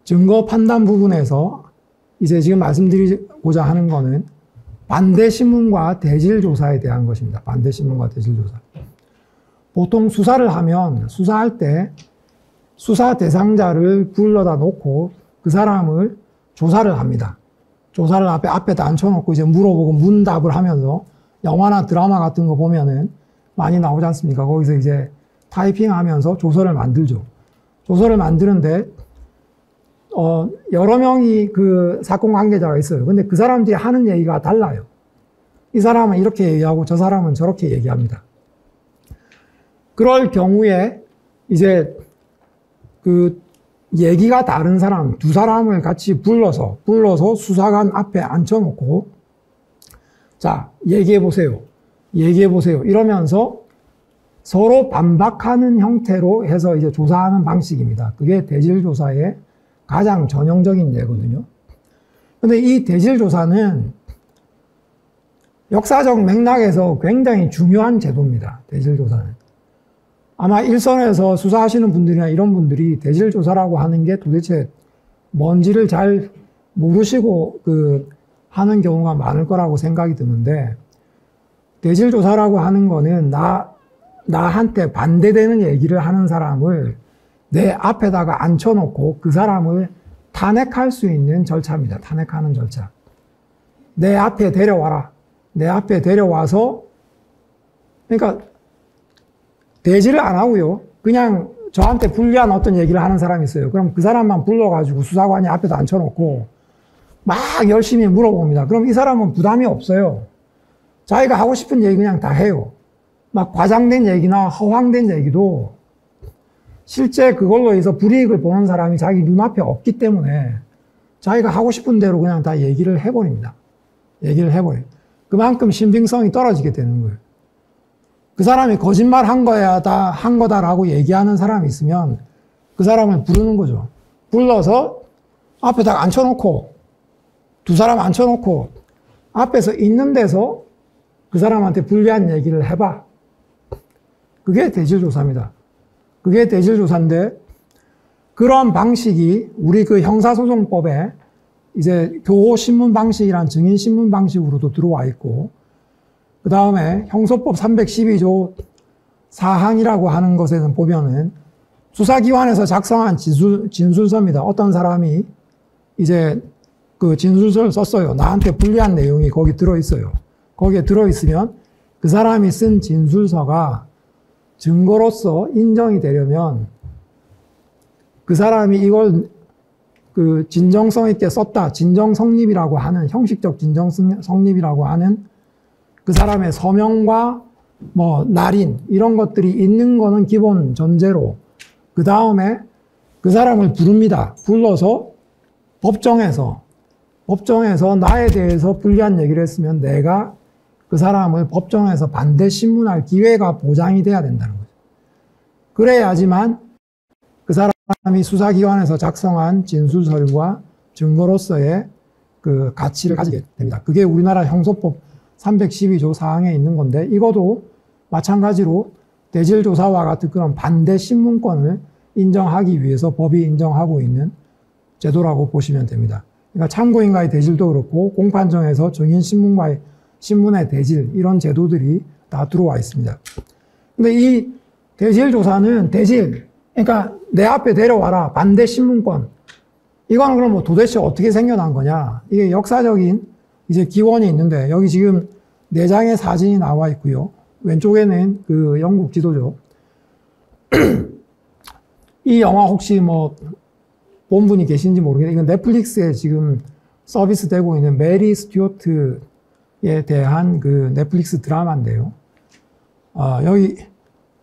증거 판단 부분에서 이제 지금 말씀드리고자 하는 거는 반대신문과 대질조사에 대한 것입니다. 반대신문과 대질조사. 보통 수사를 하면 수사할 때 수사 대상자를 불러다 놓고 그 사람을 조사를 합니다. 조사를 앞에다 앉혀놓고 이제 물어보고 문답을 하면서 영화나 드라마 같은 거 보면은 많이 나오지 않습니까? 거기서 이제 타이핑 하면서 조서를 만들죠. 조서를 만드는데, 여러 명이 그 사건 관계자가 있어요. 근데 그 사람들이 하는 얘기가 달라요. 이 사람은 이렇게 얘기하고 저 사람은 저렇게 얘기합니다. 그럴 경우에 이제 그 얘기가 다른 사람, 두 사람을 같이 불러서 수사관 앞에 앉혀놓고, 자, 얘기해보세요. 이러면서 서로 반박하는 형태로 해서 이제 조사하는 방식입니다. 그게 대질조사의 가장 전형적인 예거든요. 근데 이 대질조사는 역사적 맥락에서 굉장히 중요한 제도입니다. 대질조사는. 아마 일선에서 수사하시는 분들이나 이런 분들이 대질조사라고 하는 게 도대체 뭔지를 잘 모르시고 하는 경우가 많을 거라고 생각이 드는데, 대질조사라고 하는 거는 나한테 반대되는 얘기를 하는 사람을 내 앞에다가 앉혀놓고 그 사람을 탄핵할 수 있는 절차입니다. 탄핵하는 절차. 내 앞에 데려와라. 내 앞에 데려와서, 그러니까 대질을 안 하고요. 그냥 저한테 불리한 어떤 얘기를 하는 사람이 있어요. 그럼 그 사람만 불러가지고 수사관이 앞에다 앉혀놓고 막 열심히 물어봅니다. 그럼 이 사람은 부담이 없어요. 자기가 하고 싶은 얘기 그냥 다 해요. 막 과장된 얘기나 허황된 얘기도 실제 그걸로 해서 불이익을 보는 사람이 자기 눈앞에 없기 때문에 자기가 하고 싶은 대로 그냥 다 얘기를 해버립니다. 그만큼 신빙성이 떨어지게 되는 거예요. 그 사람이 거짓말 한 거다라고 얘기하는 사람이 있으면 그 사람을 부르는 거죠. 불러서 앞에다가 앉혀놓고, 두 사람 앉혀놓고 앞에서 있는 데서 그 사람한테 불리한 얘기를 해봐. 그게 대질조사입니다. 그게 대질조사인데, 그런 방식이 우리 그 형사소송법에 이제 교호신문 방식이란 증인신문 방식으로도 들어와 있고, 그 다음에 형소법 312조 4항이라고 하는 것에는 보면은 수사기관에서 작성한 진술서입니다. 어떤 사람이 이제 그 진술서를 썼어요. 나한테 불리한 내용이 거기 들어있어요. 거기에 들어있으면 그 사람이 쓴 진술서가 증거로서 인정이 되려면 그 사람이 이걸 그 진정성 있게 썼다. 진정성립이라고 하는, 형식적 진정성립이라고 하는 그 사람의 서명과 뭐 날인 이런 것들이 있는 거는 기본 전제로, 그 다음에 그 사람을 부릅니다. 불러서 법정에서 나에 대해서 불리한 얘기를 했으면 내가 그 사람을 법정에서 반대 신문할 기회가 보장이 돼야 된다는 거죠. 그래야지만 그 사람이 수사기관에서 작성한 진술서와 증거로서의 그 가치를 가지게 됩니다. 그게 우리나라 형소법 312조 4항에 있는 건데, 이것도 마찬가지로 대질조사와 같은 그런 반대 신문권을 인정하기 위해서 법이 인정하고 있는 제도라고 보시면 됩니다. 그러니까 참고인과의 대질도 그렇고 공판정에서 증인신문과의 신문의 대질, 이런 제도들이 다 들어와 있습니다. 근데 이 대질조사는 그러니까 내 앞에 데려와라, 반대 신문권. 이거는 그럼 뭐 도대체 어떻게 생겨난 거냐? 이게 역사적인 이제 기원이 있는데, 여기 지금 4장의 사진이 나와 있고요. 왼쪽에는 그 영국 지도죠. 이 영화 혹시 뭐 본 분이 계신지 모르겠는데, 이건 넷플릭스에 지금 서비스 되고 있는 메리 스튜어트에 대한 그 넷플릭스 드라마인데요. 여기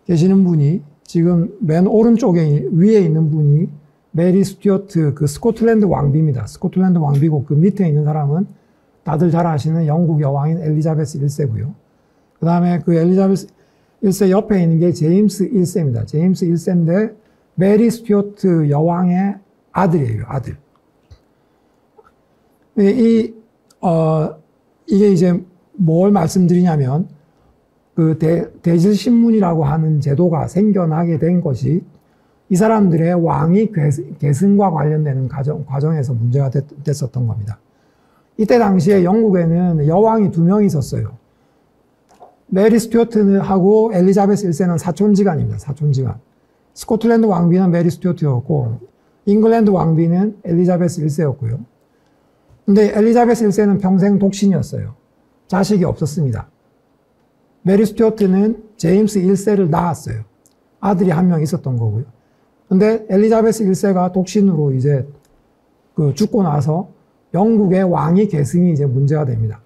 계시는 분이 지금 맨 오른쪽에 위에 있는 분이 메리 스튜어트, 그 스코틀랜드 왕비입니다. 스코틀랜드 왕비고, 그 밑에 있는 사람은 다들 잘 아시는 영국 여왕인 엘리자베스 1세고요. 그 다음에 그 엘리자베스 1세 옆에 있는 게 제임스 1세입니다. 제임스 1세인데 메리 스튜어트 여왕의 아들이에요, 아들. 이게 이제 뭘 말씀드리냐면, 그 대질신문이라고 하는 제도가 생겨나게 된 것이 이 사람들의 왕위 계승과 관련되는 과정에서 문제가 됐었던 겁니다. 이때 당시에 영국에는 여왕이 2명이 있었어요. 메리 스튜어트하고 엘리자베스 1세는 사촌지간입니다. 사촌지간. 스코틀랜드 왕비는 메리 스튜어트였고 잉글랜드 왕비는 엘리자베스 1세였고요. 근데 엘리자베스 1세는 평생 독신이었어요. 자식이 없었습니다. 메리 스튜어트는 제임스 1세를 낳았어요. 아들이 1명 있었던 거고요. 근데 엘리자베스 1세가 독신으로 이제 죽고 나서 영국의 왕위 계승이 이제 문제가 됩니다.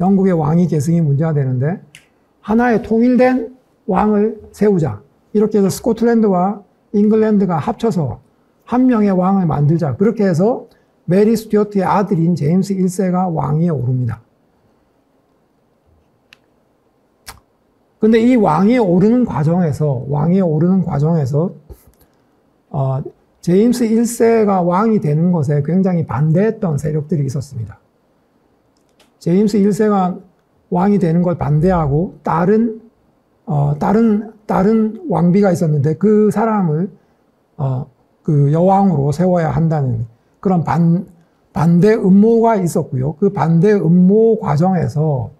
영국의 왕위 계승이 문제가 되는데 하나의 통일된 왕을 세우자. 이렇게 해서 스코틀랜드와 잉글랜드가 합쳐서 한 명의 왕을 만들자. 그렇게 해서 메리 스튜어트의 아들인 제임스 1세가 왕위에 오릅니다. 근데 이 왕위에 오르는 과정에서 제임스 1세가 왕이 되는 것에 굉장히 반대했던 세력들이 있었습니다. 제임스 1세가 왕이 되는 걸 반대하고 다른 왕비가 있었는데 그 사람을 그 여왕으로 세워야 한다는 그런 반대 음모가 있었고요. 그 반대 음모 과정에서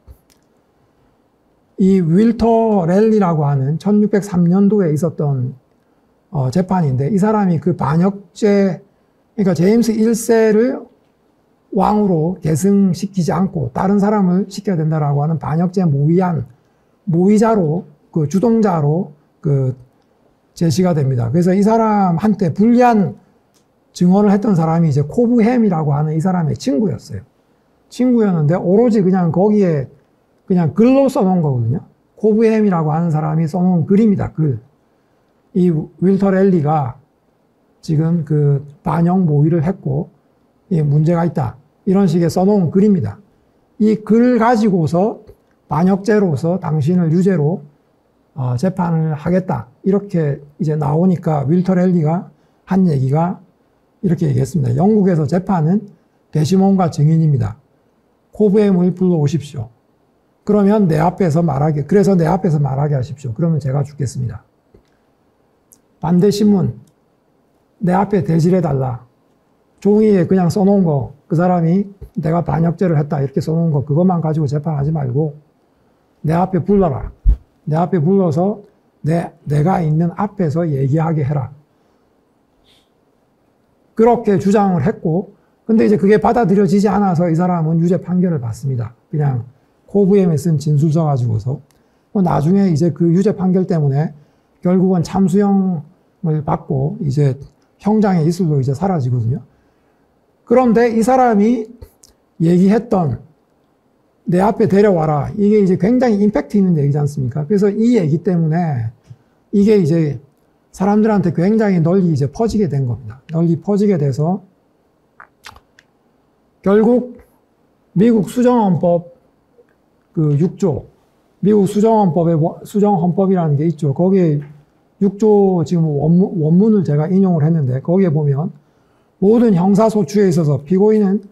이 윌터 랠리라고 하는 1603년도에 있었던 재판인데 이 사람이 그 반역죄, 그러니까 제임스 1세를 왕으로 계승시키지 않고 다른 사람을 시켜야 된다라고 하는 반역죄 모의자로 그 주동자로 그 제시가 됩니다. 그래서 이 사람한테 불리한 증언을 했던 사람이 이제 코브햄이라고 하는 이 사람의 친구였어요. 친구였는데 오로지 그냥 거기에 그냥 글로 써놓은 거거든요. 코브햄이라고 하는 사람이 써놓은 글입니다. 글. 이 윌터 랠리가 지금 그 반역 모의를 했고 문제가 있다. 이런 식의 써놓은 글입니다. 이 글 가지고서 반역죄로서 당신을 유죄로 재판을 하겠다. 이렇게 이제 나오니까 윌터 랠리가 한 얘기가 이렇게 얘기했습니다. 영국에서 재판은 대시몬과 증인입니다. 코브햄을 불러오십시오. 그러면 그래서 내 앞에서 말하게 하십시오. 그러면 제가 죽겠습니다. 반대 신문, 내 앞에 대질해달라. 종이에 그냥 써놓은 거, 그 사람이 내가 반역죄를 했다 이렇게 써놓은 거 그것만 가지고 재판하지 말고 내 앞에 불러라. 내 앞에 불러서 내가 있는 앞에서 얘기하게 해라. 그렇게 주장을 했고 근데 이제 그게 받아들여지지 않아서 이 사람은 유죄 판결을 받습니다. 그냥 코브햄에 쓴 진술서 가지고서 나중에 이제 그 유죄 판결 때문에 결국은 참수형을 받고 이제 형장의 이슬로 이제 사라지거든요. 그런데 이 사람이 얘기했던 내 앞에 데려와라. 이게 이제 굉장히 임팩트 있는 얘기지 않습니까? 그래서 이 얘기 때문에 이게 이제 사람들한테 굉장히 널리 이제 퍼지게 된 겁니다. 널리 퍼지게 돼서 결국 미국 수정헌법 그 6조, 미국 수정헌법이라는 게 있죠. 거기에 6조 지금 원문을 제가 인용을 했는데 거기에 보면 모든 형사소추에 있어서 피고인은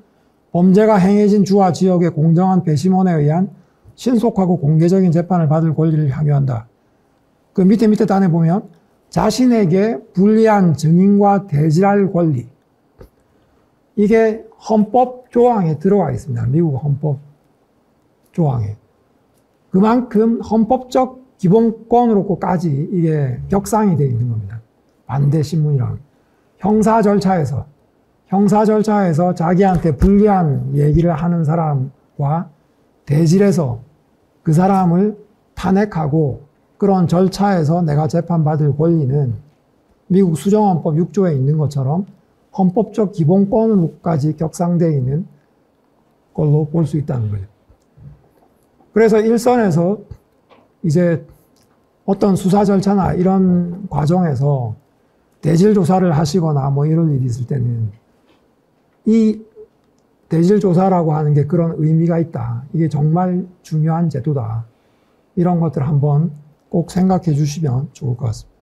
범죄가 행해진 주와 지역의 공정한 배심원에 의한 신속하고 공개적인 재판을 받을 권리를 향유한다. 그 밑에 단에 보면 자신에게 불리한 증인과 대질할 권리. 이게 헌법 조항에 들어가 있습니다. 미국 헌법 조항에. 그만큼 헌법적 기본권으로까지 이게 격상이 되어 있는 겁니다. 반대 신문이랑. 형사 절차에서 자기한테 불리한 얘기를 하는 사람과 대질해서 그 사람을 탄핵하고 그런 절차에서 내가 재판받을 권리는 미국 수정헌법 6조에 있는 것처럼 헌법적 기본권으로까지 격상되어 있는 걸로 볼 수 있다는 거죠. 그래서 일선에서 이제 어떤 수사 절차나 이런 과정에서 대질 조사를 하시거나 뭐 이런 일이 있을 때는 이 대질 조사라고 하는 게 그런 의미가 있다. 이게 정말 중요한 제도다. 이런 것들 한번 꼭 생각해 주시면 좋을 것 같습니다.